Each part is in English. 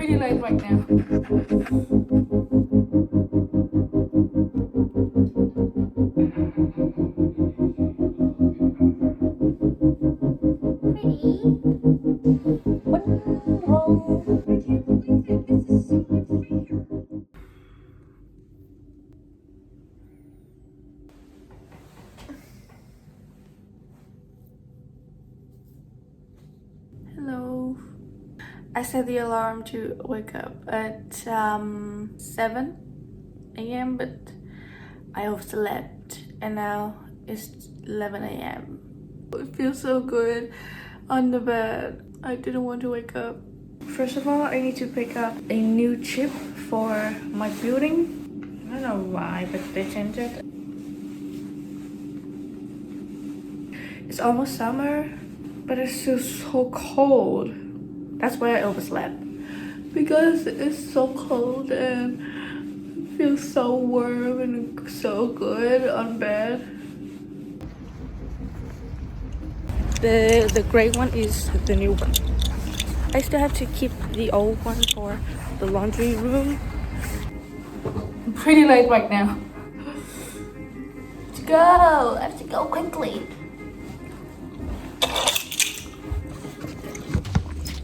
pretty late right now. Hello. I set the alarm to wake up at 7 a.m. but I overslept and now it's 11 a.m. It feels so good on the bed. I didn't want to wake up. First of all, I need to pick up a new chip for my building. I don't know why, but they changed it. It's almost summer, but it's still so cold. That's why I overslept. Because it's so cold and it feels so warm and so good on bed. The gray one is the new one. I still have to keep the old one for the laundry room. I'm pretty late right now. Let's go! I have to go quickly.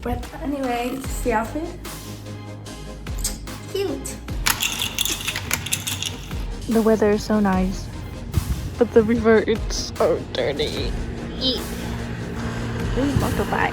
But anyway, this is the outfit. Cute. The weather is so nice, but the river is so dirty. Eat. Ooh, motorbike.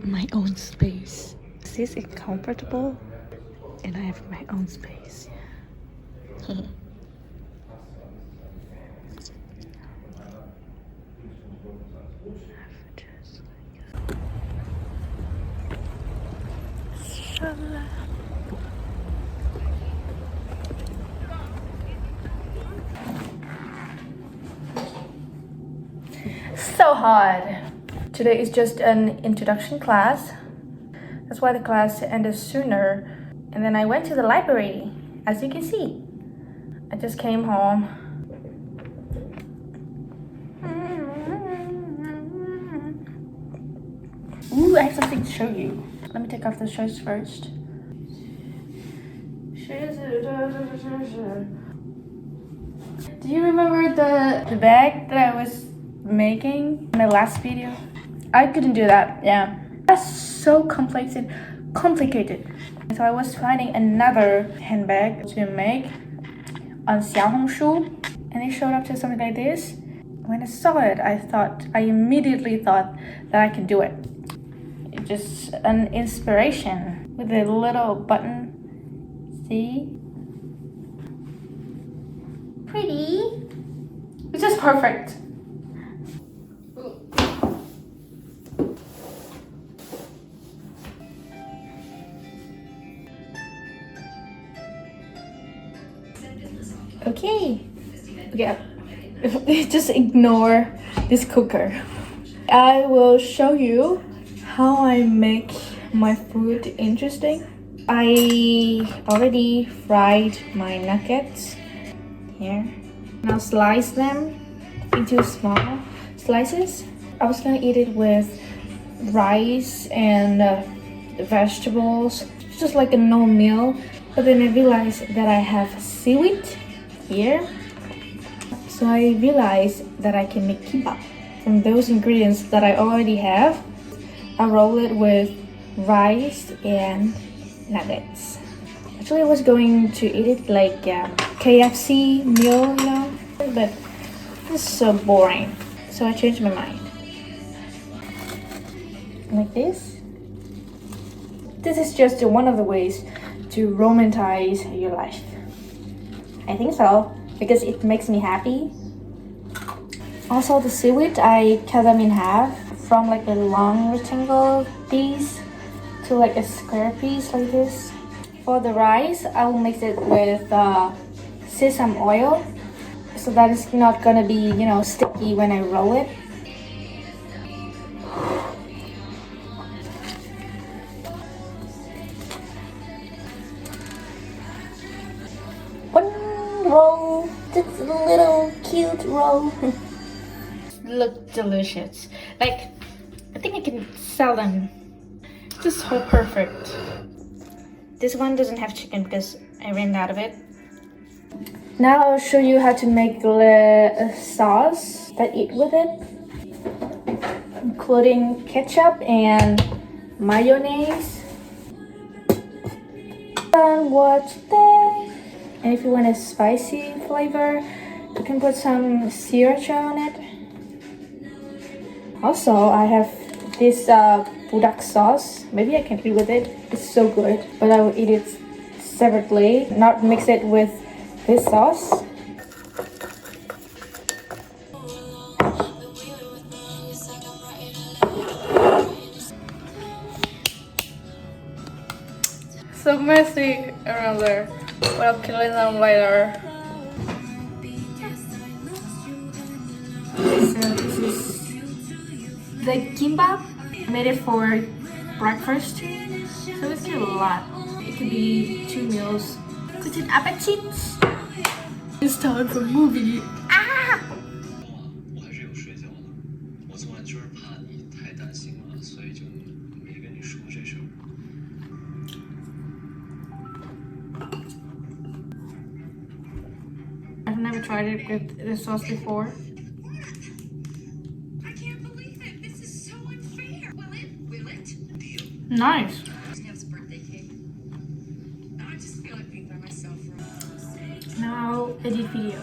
My own space. This is comfortable and I have my own space. So hot. Today is just an introduction class. That's why the class ended sooner. And then I went to the library, as you can see. I just came home. Ooh, I have something to show you. Let me take off the shirts first. Do you remember the bag that I was making in my last video? I couldn't do that, yeah. That's so complicated. So I was finding another handbag to make on xoxo, and it showed up to something like this. When I saw it, I immediately thought that I can do it. It's just an inspiration with a little button. See? Pretty. It's just perfect. Okay. Yeah. Just ignore this cooker. I will show you how I make my food interesting. I already fried my nuggets here. Now slice them into small slices. I was gonna eat it with rice and vegetables, just like a normal meal. But then I realized that I have seaweed here. So I realized that I can make kimbap from those ingredients that I already have. I roll it with rice and nuggets. Actually, I was going to eat it like KFC meal, you know. but it's so boring. So I changed my mind. Like this. This is just one of the ways to romanticize your life. I think so, because it makes me happy. Also the seaweed, I cut them in half from like a long rectangle piece to like a square piece like this. For the rice, I will mix it with sesame oil, so that it's not gonna be, you know, sticky when I roll it. One roll, just a little cute roll. Look delicious. Like, I think I can sell them. Just so perfect. This one doesn't have chicken because I ran out of it. Now I'll show you how to make the sauce that eat with it, including ketchup and mayonnaise. And watch this. And if you want a spicy flavor, you can put some sriracha on it. Also, I have this bouquet sauce. Maybe I can eat with it. It's so good, but I will eat it separately, not mix it with this sauce. So messy around there, but I'll clean them later. So this is the kimbap. I made it for breakfast, so it's a lot. It could be 2 meals. Good appetit! It's time for movie. Ah! 我还是有睡觉的。我昨晚就是怕你太担心了，所以就没跟你说这事儿。I've never tried it with this sauce before. I can't believe it. This is so unfair. Will it? Will it? Nice. Snap's birthday cake. I just feel like being by myself. Now edit video.